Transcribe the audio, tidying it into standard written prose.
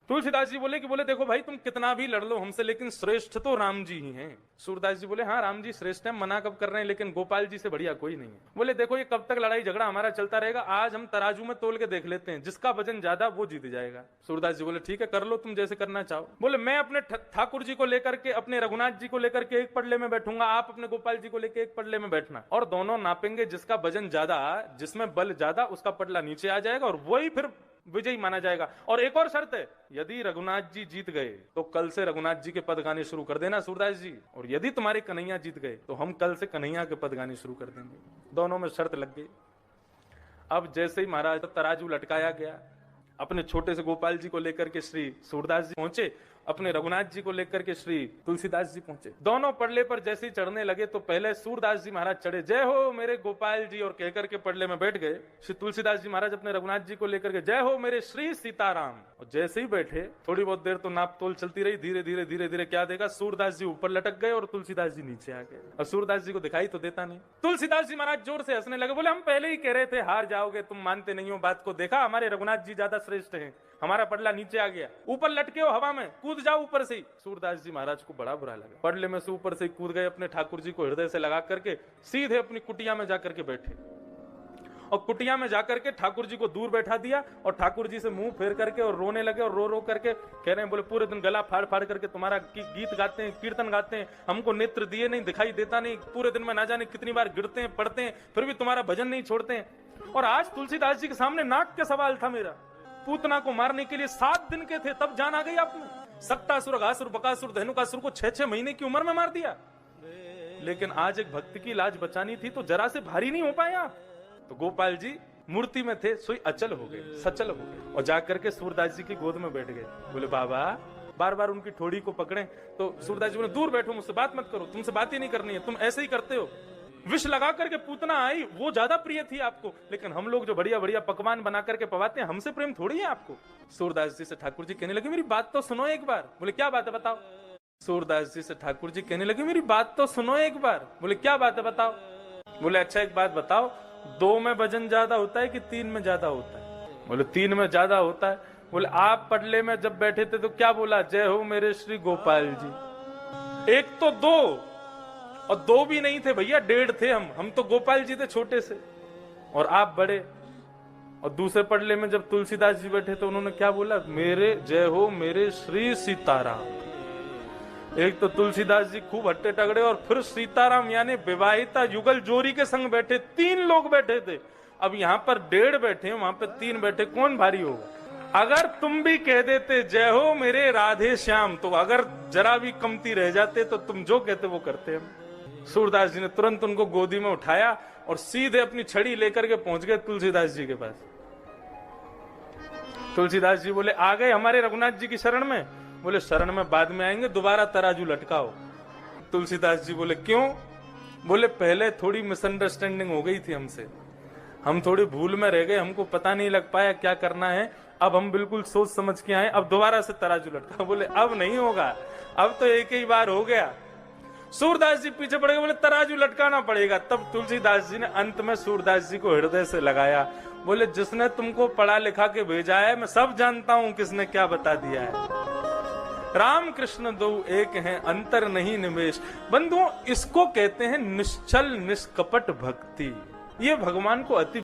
तुलसीदास जी बोले देखो भाई तुम कितना भी लड़ लो हमसे, लेकिन श्रेष्ठ तो राम जी ही हैं। सूरदास जी बोले हाँ राम जी श्रेष्ठ हैं, मना कब कर रहे हैं, लेकिन गोपाल जी से बढ़िया कोई नहीं है। बोले देखो ये कब तक लड़ाई झगड़ा हमारा चलता रहेगा, आज हम तराजू में तोल के देख लेते हैं, जिसका वजन ज्यादा वो जीत जाएगा। सूरदास जी बोले ठीक है कर लो तुम जैसे करना चाहो। बोले मैं अपने ठाकुर जी को लेकर के, अपने रघुनाथ जी को लेकर के एक पडले में बैठूंगा, आप अपने गोपाल जी को लेकर एक पडले में बैठना, और दोनों नापेंगे, जिसका वजन ज्यादा, जिसमें बल ज्यादा, उसका पडला नीचे आ जाएगा और वही फिर विजयी माना जाएगा। और एक और शर्त है, यदि रघुनाथ जी जीत गए तो कल से रघुनाथ जी के पद गाने शुरू कर देना सूरदास जी, और यदि तुम्हारे कन्हैया जीत गए तो हम कल से कन्हैया के पद गाने शुरू कर देंगे। दोनों में शर्त लग गई। अब जैसे ही महाराज तराजू लटकाया गया, अपने छोटे से गोपाल जी को लेकर के श्री सूरदास जी पहुंचे, अपने रघुनाथ जी को लेकर के श्री तुलसीदास जी पहुंचे। दोनों पडले पर जैसे ही चढ़ने लगे तो पहले सूरदास जी महाराज चढ़े, जय हो मेरे गोपाल जी, और कहकर के पडले में बैठ गए। श्री तुलसीदास जी महाराज अपने रघुनाथ जी को लेकर के, जय हो मेरे श्री सीताराम। और जैसे ही बैठे थोड़ी बहुत देर तो नाप तोल चलती रही, धीरे धीरे धीरे धीरे क्या देखा, सूरदास जी ऊपर लटक गए और तुलसीदास जी नीचे आ गए। और सूरदास जी को दिखाई तो देता नहीं। तुलसीदास जी महाराज जोर से हंसने लगे, बोले हम पहले ही कह रहे थे हार जाओगे, तुम मानते नहीं हो बात को, देखा हमारे रघुनाथ जी ज्यादा श्रेष्ठ हैं, हमारा पडला नीचे आ गया, ऊपर लटके हो हवा में, कूद जाओ ऊपर से। सूरदास जी महाराज को बड़ा बुरा लगा, पडले में से ऊपर से कूद गए, अपने ठाकुर जी को हृदय से लगा करके सीधे अपनी कुटिया में जाकर के बैठे, और कुटिया में जाकर के ठाकुर जी को दूर बैठा दिया, और ठाकुर जी से मुंह फेर करके और रोने लगे, और रो रो करके कह रहे हैं, बोले पूरे दिन गला फाड़ फाड़ करके तुम्हारा गीत गाते हैं, कीर्तन गाते हैं, हमको नेत्र दिए नहीं, दिखाई देता नहीं, पूरे दिन में ना जाने कितनी बार गिरते हैं पढ़ते हैं, फिर भी तुम्हारा भजन नहीं छोड़ते हैं। और आज तुलसीदास जी के सामने नाक का सवाल था मेरा, पूतना को मारने के लिए 7 दिन के थे, तब जान आ गई आपने। सक्तासुर, अघासुर, बकासुर, धेनुकासुर को 6-6 महीने की उम्र में मार दिया, लेकिन आज एक भक्त की लाज बचानी थी तो जरा से भारी नहीं हो पाया। तो गोपाल जी मूर्ति में थे, सोई अचल हो गए, सचल हो गए, और जाकर के सूरदास जी की गोद में बैठ गए। बोले बाबा, बार बार उनकी ठोड़ी को पकड़े तो सूरदास जी बोले दूर बैठो, मुझसे बात मत करो, तुमसे बात ही नहीं करनी है, तुम ऐसे ही करते हो। विष लगा करके पूतना आई, वो ज्यादा प्रिय थी आपको, लेकिन हम लोग जो बढ़िया बढ़िया पकवान बना करके पवाते हैं, हमसे प्रेम थोड़ी है आपको। सूरदास जी से ठाकुर जी कहने लगे, मेरी बात तो सुनो एक बार। बोले क्या बात है बताओ। सूरदास जी से ठाकुर जी कहने लगे, मेरी बात तो सुनो एक बार। बोले क्या बात है बताओ। बोले अच्छा एक बात बताओ, 2 में वजन ज्यादा होता है कि 3 में ज्यादा होता है। बोले 3 में ज्यादा होता है। बोले आप पडले में जब बैठे थे तो क्या बोला, जय हो मेरे श्री गोपाल जी। एक तो 2 और 2 भी नहीं थे भैया, 1.5 थे हम तो गोपाल जी थे छोटे से, और आप बड़े। और दूसरे पडले में जब तुलसीदास जी बैठे तो उन्होंने क्या बोला, मेरे जय हो मेरे श्री सीताराम। एक तो तुलसीदास जी खूब हट्टे टगड़े, और फिर सीताराम यानी विवाहिता युगल जोड़ी के संग बैठे, 3 लोग बैठे थे। अब यहाँ पर 1.5 बैठे, वहां पे 3 बैठे, कौन भारी होगा। अगर तुम भी कह देते जय हो मेरे राधे श्याम, तो अगर जरा भी कमती रह जाते तो तुम जो कहते वो करते हम। सूरदास जी ने तुरंत उनको गोदी में उठाया और सीधे अपनी छड़ी लेकर के पहुंच गए तुलसीदास जी के पास। तुलसीदास जी बोले आ गए हमारे रघुनाथ जी की शरण में। बोले शरण में बाद में आएंगे, दोबारा तराजू लटकाओ। तुलसीदास जी बोले क्यों। बोले पहले थोड़ी मिसअंडरस्टैंडिंग हो गई थी हमसे, हम थोड़ी भूल में रह गए, हमको पता नहीं लग पाया क्या करना है, अब हम बिल्कुल सोच समझ के आए, अब दोबारा से तराजू लटकाओ। बोले अब नहीं होगा, अब तो एक ही बार हो गया। सूरदास जी पीछे पड़ गए, बोले तराजू लटकाना पड़ेगा। तब तुलसीदास जी ने अंत में सूरदास जी को हृदय से लगाया। बोले जिसने तुमको पढ़ा लिखा के भेजा है, मैं सब जानता हूं किसने क्या बता दिया है। राम कृष्ण दो एक हैं, अंतर नहीं निमेश। बंधुओं, इसको कहते हैं निश्चल निष्कपट भक्ति। ये भगवान को अति